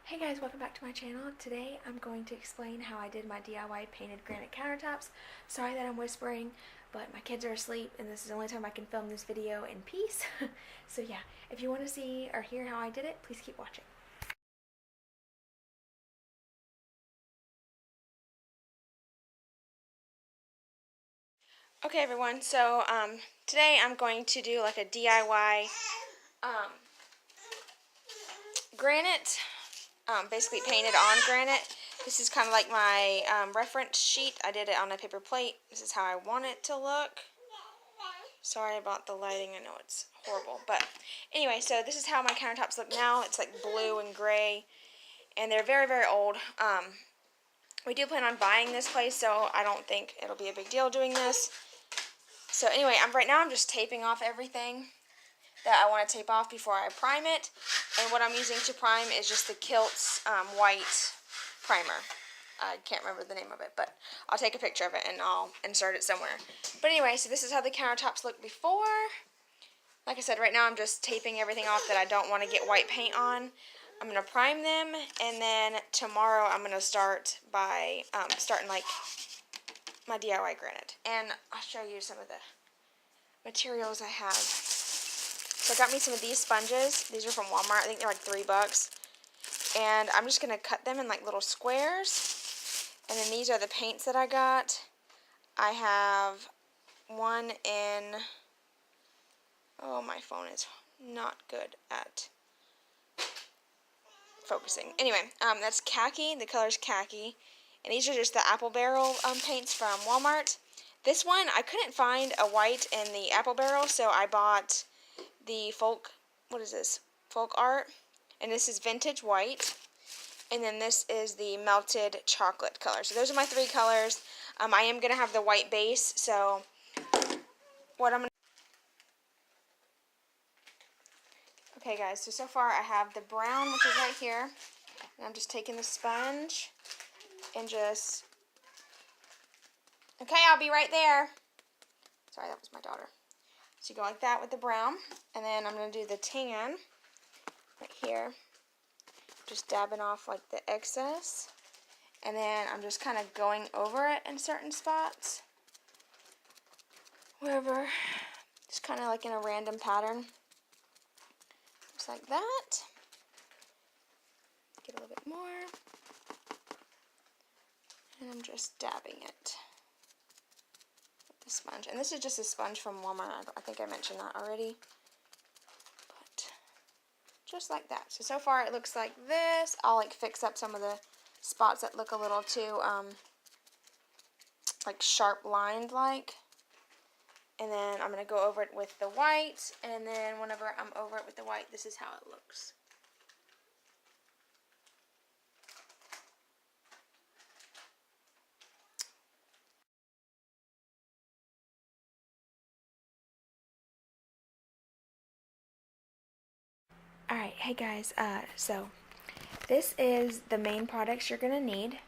Hey guys, welcome back to my channel. Today I'm going to explain how I did my DIY painted granite countertops. Sorry that I'm whispering, but my kids are asleep and this is the only time I can film this video in peace. So yeah, if you want to see or hear how I did it, please keep watching. Okay everyone, so today I'm going to do like a DIY granite, basically painted on granite. This is kind of like my reference sheet. I did it on a paper plate. This is how I want it to look. Sorry about the lighting. I know it's horrible. But anyway, so this is how my countertops look now. It's like blue and gray. And they're very, very old. We do plan on buying this place, so I don't think it'll be a big deal doing this. So anyway, right now I'm just taping off everything that I want to tape off before I prime it. And what I'm using to prime is just the Kilt's white primer. I can't remember the name of it, but I'll take a picture of it and I'll insert it somewhere. But anyway, so this is how the countertops look before. Like I said, right now I'm just taping everything off that I don't want to get white paint on. I'm going to prime them, and then tomorrow I'm going to start by starting like my DIY granite. And I'll show you some of the materials I have. So I got me some of these sponges. These are from Walmart. I think they're like $3. And I'm just going to cut them in like little squares. And then these are the paints that I got. I have one in, oh, my phone is not good at focusing. Anyway, that's khaki. The color's khaki. And these are just the apple barrel paints from Walmart. This one, I couldn't find a white in the apple barrel, so I bought the folk art. And this is vintage white. And then this is the melted chocolate color. So those are my three colors. I am going to have the white base. So what I'm going to... Okay guys, so far I have the brown, which is right here. And I'm just taking the sponge and just... Okay, I'll be right there. Sorry, that was my daughter. So you go like that with the brown. And then I'm going to do the tan right here. Just dabbing off like the excess, and then I'm just kind of going over it in certain spots, wherever, just kind of like in a random pattern, just like that. Get a little bit more, and I'm just dabbing it with the sponge. And this is just a sponge from Walmart. I think I mentioned that already. Just like that. So far it looks like this. I'll like fix up some of the spots that look a little too like sharp lined like. And then I'm going to go over it with the white, and then whenever I'm over it with the white, this is how it looks. Alright, hey guys, so this is the main products you're going to need.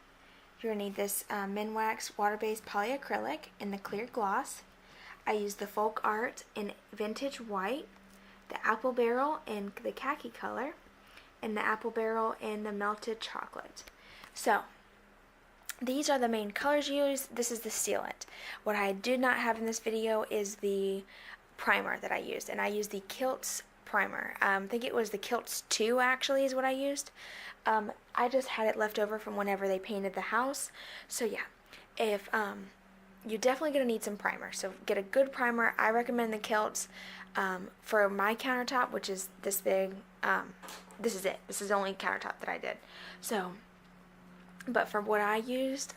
You're going to need this Minwax water-based polyacrylic in the clear gloss. I used the folk art in vintage white, the apple barrel in the khaki color, and the apple barrel in the melted chocolate. So, these are the main colors used. This is the sealant. What I did not have in this video is the primer that I used, and I used the Kilt's primer. I think it was the Kilt's 2 actually is what I used. I just had it left over from whenever they painted the house. So yeah, if you're definitely going to need some primer. So get a good primer. I recommend the Kilt's. For my countertop, which is this big, this is it. This is the only countertop that I did. So, but for what I used,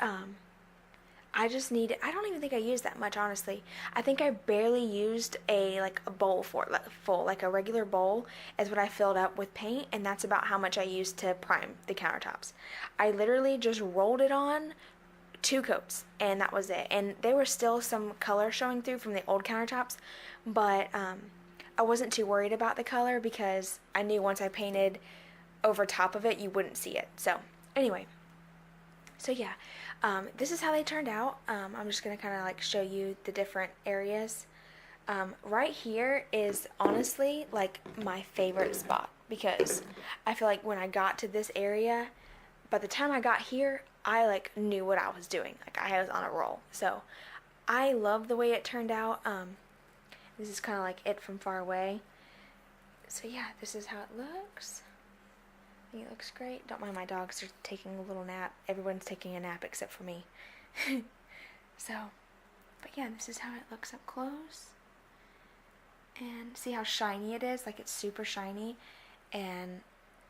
I don't even think I used that much, honestly. I think I barely used a bowl full, like a regular bowl is what I filled up with paint, and that's about how much I used to prime the countertops. I literally just rolled it on 2 coats, and that was it. And there was still some color showing through from the old countertops, but I wasn't too worried about the color because I knew once I painted over top of it, you wouldn't see it. So, anyway. So yeah, this is how they turned out. I'm just going to kind of like show you the different areas. Right here is honestly like my favorite spot. because I feel like when I got to this area, by the time I got here, I like knew what I was doing. Like I was on a roll. So I love the way it turned out. This is kind of like it from far away. So yeah, this is how it looks. I think it looks great. Don't mind my dogs, they're taking a little nap. Everyone's taking a nap except for me. So, but yeah, this is how it looks up close. And see how shiny it is? Like it's super shiny, and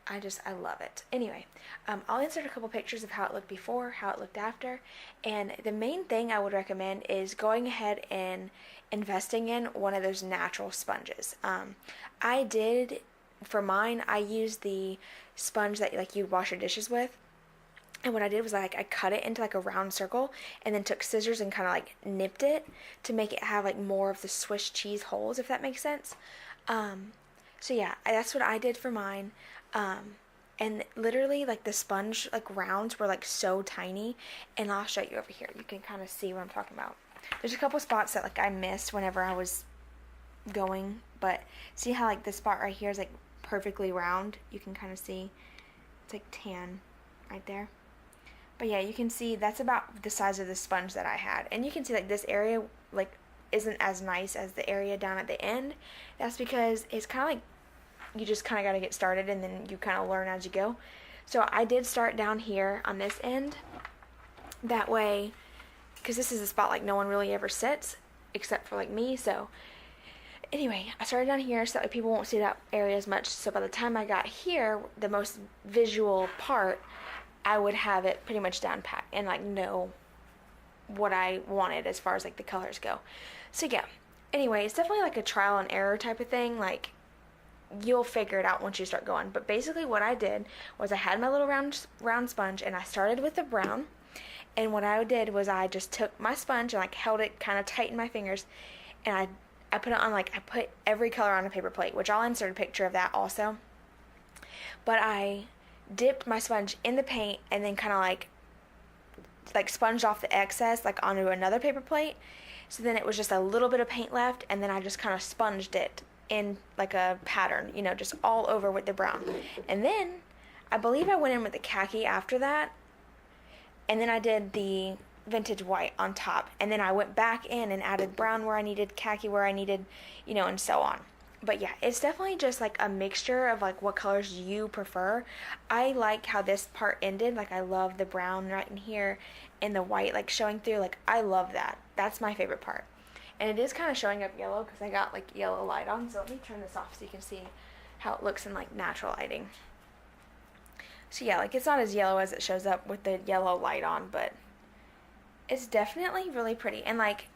I love it. Anyway, I'll insert a couple pictures of how it looked before, how it looked after, and the main thing I would recommend is going ahead and investing in one of those natural sponges. I did, for mine, I used the sponge that like you'd wash your dishes with. And what I did was like I cut it into like a round circle and then took scissors and kind of like nipped it to make it have like more of the Swiss cheese holes, if that makes sense. So yeah, that's what I did for mine. And literally like the sponge like rounds were like so tiny, and I'll show you over here. You can kind of see what I'm talking about. There's a couple spots that like I missed whenever I was going, but see how like this spot right here is like perfectly round? You can kind of see it's like tan right there. But yeah, you can see that's about the size of the sponge that I had. And you can see like this area like isn't as nice as the area down at the end. That's because it's kind of like you just kind of got to get started, and then you kind of learn as you go. So I did start down here on this end. That way, because this is a spot like no one really ever sits except for like me. So anyway, I started down here so that like, people won't see that area as much. So by the time I got here, the most visual part, I would have it pretty much down pat and like know what I wanted as far as like the colors go. So yeah, anyway, it's definitely like a trial and error type of thing. Like you'll figure it out once you start going. But basically what I did was I had my little round sponge, and I started with the brown. And what I did was I just took my sponge and like held it kind of tight in my fingers, and I put it on like I put every color on a paper plate, which I'll insert a picture of that also. But I dipped my sponge in the paint and then kind of like sponged off the excess like onto another paper plate. So then it was just a little bit of paint left, and then I just kind of sponged it in like a pattern, you know, just all over with the brown. And then I believe I went in with the khaki after that, and then I did the vintage white on top, and then I went back in and added brown where I needed, khaki where I needed, you know, and so on. But yeah, it's definitely just like a mixture of like what colors you prefer. I like how this part ended. Like I love the brown right in here and the white like showing through. Like I love that. That's my favorite part. And it is kind of showing up yellow because I got like yellow light on. So let me turn this off so you can see how it looks in like natural lighting. So yeah, like it's not as yellow as it shows up with the yellow light on, but it's definitely really pretty. And like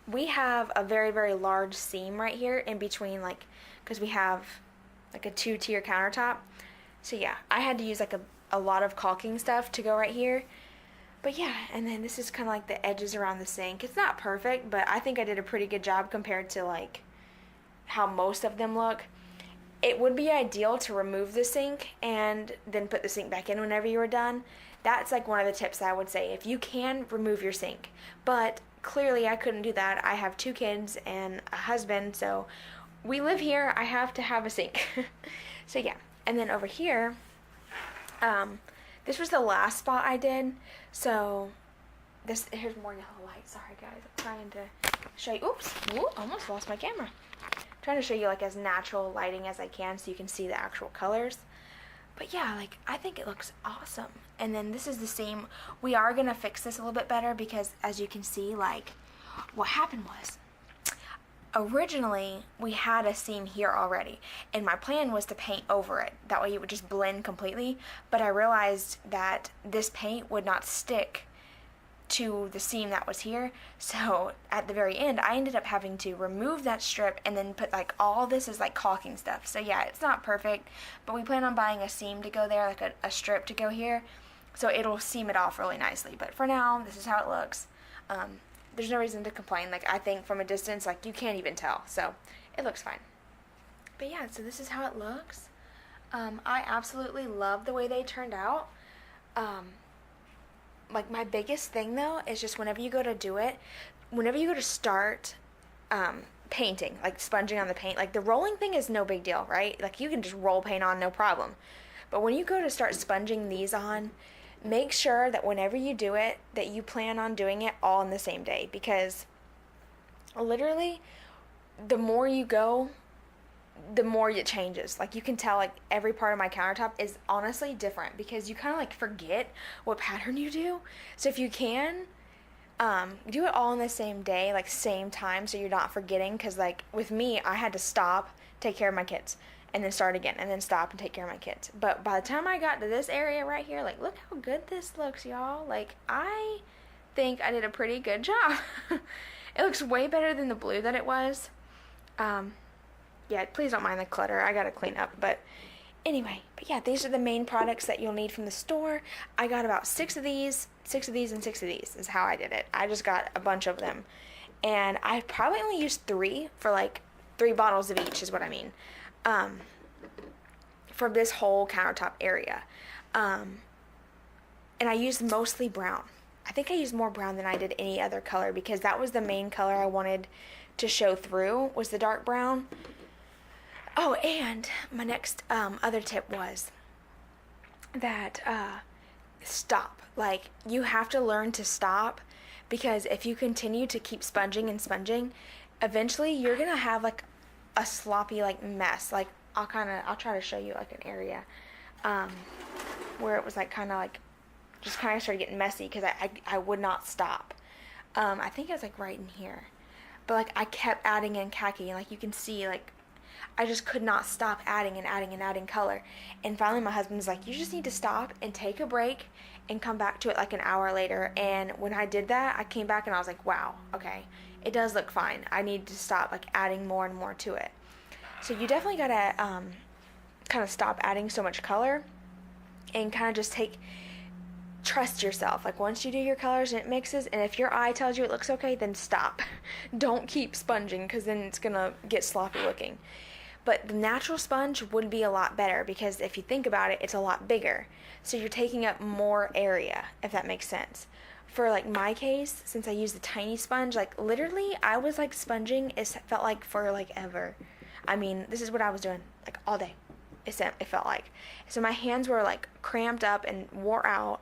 we have a very, very large seam right here in between, like, because we have like a 2-tier countertop. So yeah, I had to use like a lot of caulking stuff to go right here. But yeah, and then this is kind of like the edges around the sink. It's not perfect, but I think I did a pretty good job compared to like how most of them look. It would be ideal to remove the sink and then put the sink back in whenever you were done. That's like one of the tips I would say. If you can, remove your sink. But clearly I couldn't do that. I have 2 kids and a husband, so we live here. I have to have a sink. So yeah, and then over here, this was the last spot I did. So here's more yellow light. Sorry guys, I'm trying to show you. Oops, almost lost my camera. I'm trying to show you like as natural lighting as I can so you can see the actual colors. But yeah, like I think it looks awesome. And then this is the same. We are gonna fix this a little bit better because as you can see, like what happened was originally we had a seam here already, and my plan was to paint over it. That way it would just blend completely. But I realized that this paint would not stick to the seam that was here. So at the very end, I ended up having to remove that strip and then put like all this is like caulking stuff. So yeah, it's not perfect, but we plan on buying a seam to go there, like a strip to go here. So it'll seam it off really nicely. But for now, this is how it looks. There's no reason to complain. Like I think from a distance, like you can't even tell. So it looks fine. But yeah, so this is how it looks. I absolutely love the way they turned out. Like my biggest thing though is just whenever you go to do it, whenever you go to start painting, like sponging on the paint, like the rolling thing is no big deal, right? Like you can just roll paint on, no problem. But when you go to start sponging these on, make sure that whenever you do it, that you plan on doing it all in the same day, because literally the more you go, the more it changes. Like you can tell, like every part of my countertop is honestly different because you kind of like forget what pattern you do. So if you can, do it all in the same day, like same time, so you're not forgetting. Because like with me, I had to stop, take care of my kids, and then start again, and then stop and take care of my kids. But by the time I got to this area right here, like look how good this looks, y'all. Like I think I did a pretty good job. It looks way better than the blue that it was. Yeah, please don't mind the clutter. I gotta clean up. But anyway, but yeah, these are the main products that you'll need from the store. I got about 6 of these, and 6 of these is how I did it. I just got a bunch of them. And I probably only used 3 for like 3 bottles of each is what I mean. For this whole countertop area. And I used mostly brown. I think I used more brown than I did any other color because that was the main color I wanted to show through, was the dark brown. Oh, and my next other tip was that stop. Like, you have to learn to stop, because if you continue to keep sponging and sponging, eventually you're gonna have like a sloppy like mess. Like I'll try to show you like an area where it was like kind of like just kind of started getting messy because I would not stop. I think it was like right in here, but like I kept adding in khaki, and like you can see, like I just could not stop adding and adding and adding color. And finally my husband was like, you just need to stop and take a break and come back to it like an hour later. And when I did that, I came back and I was like, wow, okay, it does look fine. I need to stop like adding more and more to it. So you definitely gotta kind of stop adding so much color and kind of just trust yourself. Like once you do your colors and it mixes, and if your eye tells you it looks okay, then stop. Don't keep sponging, because then it's gonna get sloppy looking. But the natural sponge would be a lot better, because if you think about it, it's a lot bigger. So you're taking up more area, if that makes sense. For like my case, since I use the tiny sponge, like literally I was like sponging, it felt like for like ever. I mean, this is what I was doing like all day. It felt like. So my hands were like cramped up and wore out.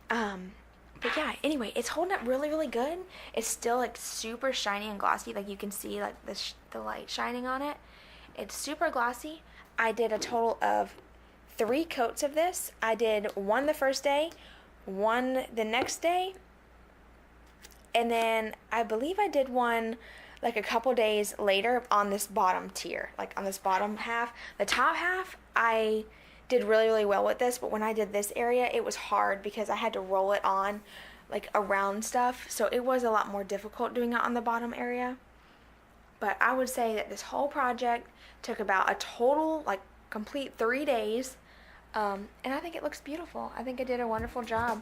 But yeah, anyway, it's holding up really, really good. It's still like super shiny and glossy. Like you can see like the light shining on it. It's super glossy. I did a total of 3 coats of this. I did 1 the first day, 1 the next day, and then I believe I did 1 like a couple days later on this bottom tier, like on this bottom half. The top half, I did really, really well with this, but when I did this area, it was hard because I had to roll it on like around stuff, so it was a lot more difficult doing it on the bottom area. But I would say that this whole project took about a total, like, complete 3 days, and I think it looks beautiful. I think I did a wonderful job.